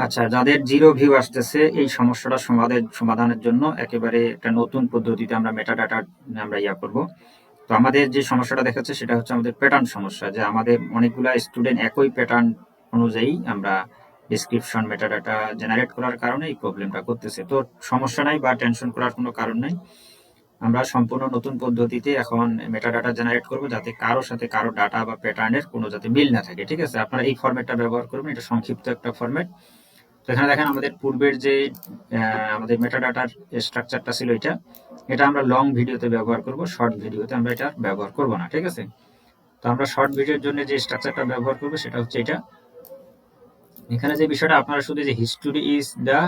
আচ্ছা, যাদের zero view আসতেছে এই সমস্যাটা সমাধানের জন্য একেবারে একটা নতুন পদ্ধতিতে আমরা মেটাডাটা আমরা করব। তো আমাদের যে সমস্যাটা দেখাচ্ছে সেটা হচ্ছে আমাদের প্যাটার্ন সমস্যা, যে আমাদের অনেকগুলা স্টুডেন্ট একই প্যাটার্ন অনুযায়ী আমরা ডিসক্রিপশন মেটাডাটা জেনারেট করার কারণে এই প্রবলেমটা করতেছে। তো সমস্যা নাই বা টেনশন করার কোনো কারণ নাই। আমরা সম্পূর্ণ নতুন পদ্ধতিতে এখন মেটাডাটা জেনারেট করব, যাতে কারোর সাথে কারো ডাটা বা প্যাটার্নের কোনো যাতে মিল না থাকে। ঠিক আছে, আপনারা এই ফরম্যাটটা ব্যবহার করবেন, এটা সংক্ষিপ্ত একটা ফরম্যাট। তো এখানে দেখেন আমাদের পূর্বের যে আমাদের মেটাডাটার স্ট্রাকচারটা ছিল এটা আমরা লং ভিডিওতে ব্যবহার করব, শর্ট ভিডিওতে আমরা এটা ব্যবহার করব না। ঠিক আছে, তো আমরা শর্ট ভিডিওর জন্য যে স্ট্রাকচারটা ব্যবহার করব সেটা হচ্ছে এটা। এখানে যে বিষয়টা আপনারা শুধু যে history is the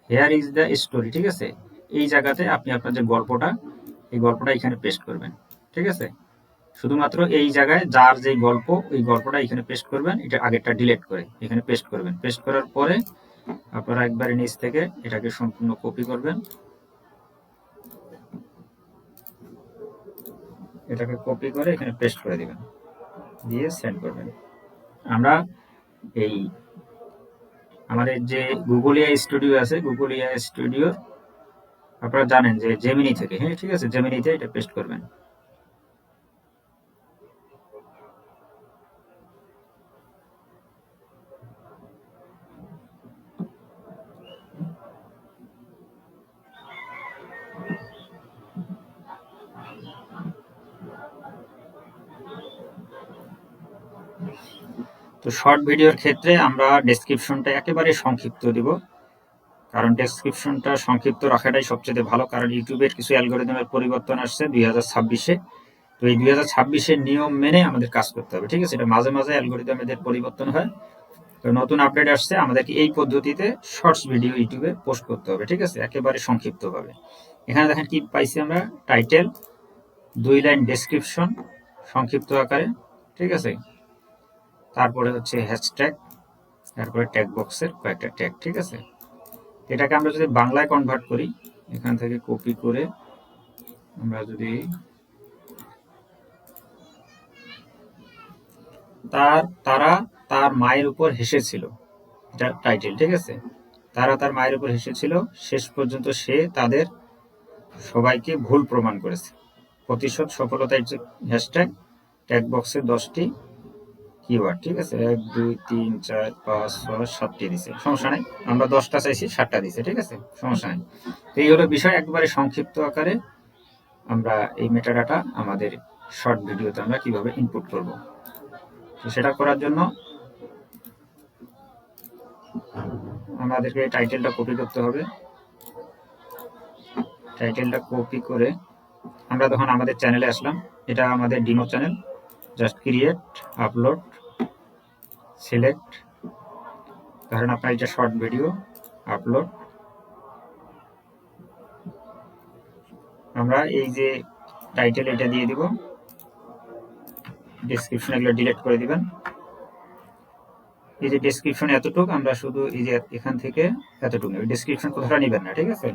hair is the story, ঠিক আছে, এই জায়গাতে আপনি আপনার যে গল্পটা এই গল্পটা এখানে পেস্ট করবেন। ঠিক আছে, শুধুমাত্র এই জায়গায় যার যে গল্প ওই গল্পটা এখানে পেস্ট করবেন, এটা আগেরটা ডিলিট করে এখানে পেস্ট করবেন। পেস্ট করার পরে আপনারা একবারে নিচ থেকে এটাকে সম্পূর্ণ কপি করবেন, এটাকে কপি করে এখানে পেস্ট করে দিবেন, দিয়ে সেন্ড করবেন। আমরা এই আমাদের যে গুগল এআই স্টুডিও আছে, গুগল এআই স্টুডিও আপনারা জানেন যে জেমিনি থেকে, হ্যাঁ ঠিক আছে, জেমিনিতে এটা পেস্ট করবেন। তো শর্ট ভিডিওর ক্ষেত্রে আমরা ডেসক্রিপশনটা একেবারে সংক্ষিপ্ত দিব, কারণ ডেসক্রিপশনটা সংক্ষিপ্ত রাখাটাই সবচেয়ে ভালো, কারণ ইউটিউবের কিছু অ্যালগোরিদমের পরিবর্তন আসছে 2026-এ। তো এই 2026-এর নিয়ম মেনে আমাদের কাজ করতে হবে। ঠিক আছে, এটা মাঝে মাঝে অ্যালগোরিদমের পরিবর্তন হয়। তো নতুন আপডেট আসছে, আমাদেরকে এই পদ্ধতিতে শর্টস ভিডিও ইউটিউবে পোস্ট করতে হবে। ঠিক আছে, একেবারে সংক্ষিপ্তভাবে। এখানে দেখেন কি পাইছি আমরা, টাইটেল, 2 লাইন ডেসক্রিপশন সংক্ষিপ্ত আকারে। ঠিক আছে, তারপরে হচ্ছে হ্যাশট্যাগ, তারপরে ট্যাগ বক্সের কয়েকটা ট্যাগ। ঠিক আছে, এটাকে আমরা যদি বাংলায় কনভার্ট করি, এখান থেকে কপি করে আমরা যদি তারা তার মায়ের উপর হেসেছিল, এটা টাইটেল। ঠিক আছে, তারা তার মায়ের উপর হেসেছিল, শেষ পর্যন্ত সে তাদের সবাইকে ভুল প্রমাণ করেছে, প্রতিশোধ সফলতা। হ্যাশট্যাগ, ট্যাগ বক্সে 10টি কিওয়ার্ড। ঠিক আছে, 1 2 3 4 5 6 7টি দিছে, সমস্যা নাই। আমরা 10টা চাইছি, 7টা দিছে। ঠিক আছে, সমস্যা নাই। তো এই হলো বিষয়, একবারে সংক্ষিপ্ত আকারে আমরা এই মেটাডাটা আমাদের শর্ট ভিডিওতে আমরা কিভাবে ইনপুট করব। তো সেটা করার জন্য আমাদেরকে টাইটেলটা কপি করতে হবে। টাইটেলটা কপি করে আমরা তখন আমাদের চ্যানেলে আসলাম, এটা আমাদের demo channel. Just create, upload, select, ধরেন আপনার এটা শর্ট ভিডিও, আপলোড। আমরা এই যে টাইটেল এটা দিয়ে দিব, ডেসক্রিপশন এগুলো ডিলিট করে দিবেন। এই যে ডেসক্রিপশন এতটুকু আমরা শুধু এই যে এখান থেকে এতটুকু নেব, ডেসক্রিপশন কোথাটা নেবেন না। ঠিক আছে,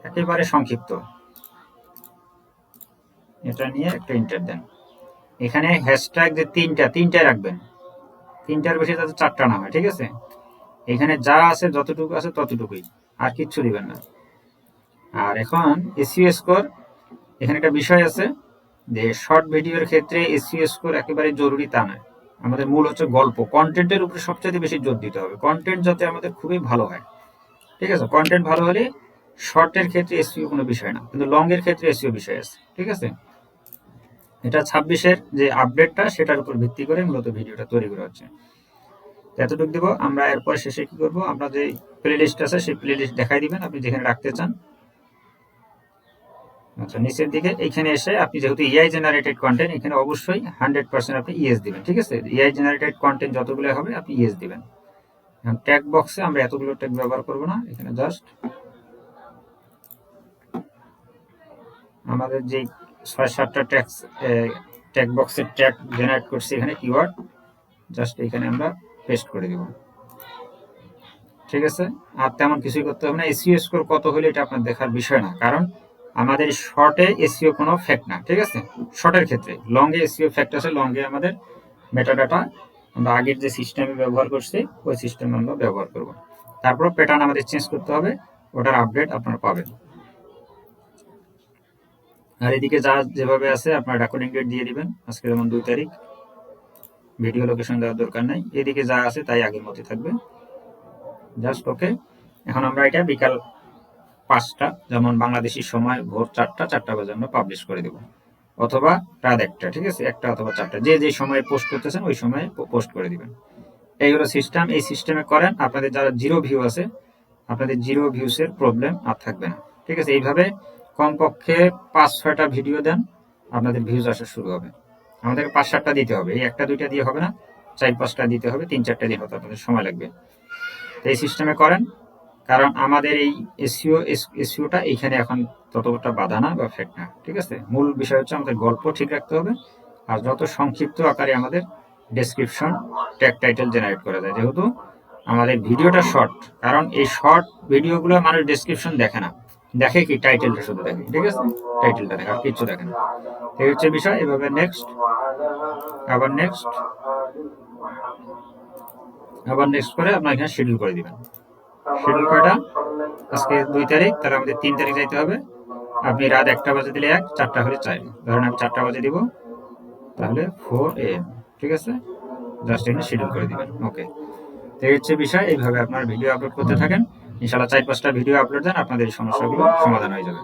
একেবারে সংক্ষিপ্ত। এটা নিয়ে একটা ইন্টার দেন। এখানে হ্যাশট্যাগ যে তিনটা রাখবেন, 3টার বেশি যাতে 4টা না হয়। ঠিক আছে, এখানে যা আছে যতটুকু আছে ততটুকুই, আর কিচ্ছু দিবেন না। আর এখন এসইও স্কোর, এখানে একটা বিষয় আছে যে শর্ট ভিডিওর ক্ষেত্রে এসইও স্কোর একেবারে জরুরি তা নয়। আমাদের মূল হচ্ছে গল্প, কন্টেন্টের উপরে সবচেয়ে বেশি জোর দিতে হবে, কন্টেন্ট যাতে আমাদের খুবই ভালো হয়। ঠিক আছে, কন্টেন্ট ভালো হলে শর্টের ক্ষেত্রে এসইও কোনো বিষয় না, কিন্তু লং এর ক্ষেত্রে এসইও বিষয় আছে। ঠিক আছে, এটা 26-এর যে আপডেটটা সেটার উপর ভিত্তি করে মূলত ভিডিওটা তৈরি করা হচ্ছে। এতটুকু দিব। আমরা এরপর শেষে কি করব, আমরা যে প্লে লিস্ট আছে সেই প্লে লিস্ট দেখাই দিবেন আপনি যেখানে রাখতে চান। আচ্ছা, নিচের দিকে এইখানে এসে আপনি যেহেতু এআই জেনারেটেড কন্টেন্ট, এখানে অবশ্যই 100% আপনি ইয়েস দিবেন। ঠিক আছে, এআই জেনারেটেড কন্টেন্ট যতগুলো হবে আপনি ইয়েস দিবেন। এখন ট্যাগ বক্সে আমরা এতগুলো ট্যাগ ব্যবহার করব না, এখানে জাস্ট আমাদের যে 6-7টা ট্যাগ বক্সের ট্যাগ জেনারেট করছি, এখানে কিওয়ার্ড জাস্ট এখানে আমরা পেস্ট করে দিব। ঠিক আছে, আর তেমন কিছুই করতে হবে না। এসইও স্কোর কত হলে এটা আপনার দেখার বিষয় না, কারণ আমাদের শর্টে এসইও কোনো ফ্যাক্ট না। ঠিক আছে, শর্টের ক্ষেত্রে, লং এ এসইও ফ্যাক্ট আছে, লং এ আমাদের মেটাডাটা আমরা আগের যে সিস্টেমে ব্যবহার করছি ওই সিস্টেমে আমরা ব্যবহার করব। তারপর প্যাটার্ন আমাদের চেঞ্জ করতে হবে, ওটার আপডেট আপনারা পাবেন। আর এদিকে যা যেভাবে আছে আপনার রেকর্ডিং ডেট দিয়ে দিবেন, আজকে যেমন 2 তারিখ, ভিডিও লোকেশন দেওয়ার দরকার নাই, এদিকে যা আছে তাই আগের মতো থাকবে, জাস্ট ওকে। এখন আমরা এটা বিকাল 5টা যেমন বাংলাদেশি সময় ভোর 4টা বাজে আমরা পাবলিশ করে দেব, অথবা রাত 1টা, ঠিক আছে, 1টা অথবা 4টা, যে যে সময়ে পোস্ট করতেছেন ওই সময়ে পোস্ট করে দিবেন। এই হলো সিস্টেম। এই সিস্টেমে করেন, আপনাদের যারা জিরো ভিউ আছে, আপনাদের জিরো ভিউসের প্রবলেম আর থাকবে না, ঠিক আছে। এইভাবে কমপক্ষে 5-6টা ভিডিও দেন, আপনাদের ভিউজ আসা শুরু হবে। আমাদেরকে 5-7টা দিতে হবে, এই 1-2টা দিয়ে হবে না, 4-5টা দিতে হবে, 3-4টা দিন হতে আপনাদের সময় লাগবে। এই সিস্টেমে করেন, কারণ আমাদের এই এসইওটা এইখানে এখন ততটা বাধা না বা ফেক না, ঠিক আছে। মূল বিষয় হচ্ছে আমাদের গল্প ঠিক রাখতে হবে, আর যত সংক্ষিপ্ত আকারে আমাদের ডেসক্রিপশন ট্যাগ টাইটেল জেনারেট করা যায়, যেহেতু আমাদের ভিডিওটা শর্ট, কারণ এই শর্ট ভিডিওগুলো মানুষ ডেসক্রিপশন দেখে না, দেখে কি টাইটেলটা শুধু দেখে, ঠিক আছে, টাইটেলটা দেখে আর কিছু দেখে না। এই হচ্ছে বিষয়। এভাবে নেক্সট, আবার নেক্সট, আবার নেক্সট করে আপনার এখানে শিডিউল করে দিবেন। শিডিউল কয়টা? আজকে 2 তারিখ, তাহলে আমাদের 3 তারিখ যাইতে হবে। আপনি রাত 1টা বাজে দিলে 1, 4টা হলে 4, ধরেন আমি 4টা বাজে দিব, তাহলে 4 AM, ঠিক আছে, জাস্ট এখানে শিডিউল করে দিবেন, ওকে। তো এই হচ্ছে বিষয়। এইভাবে আপনার ভিডিও আপলোড করতে থাকেন, ইনশাআল্লাহ 4-5টা ভিডিও আপলোড দেন, আপনাদের এই সমস্যাগুলো সমাধান হয়ে যাবে।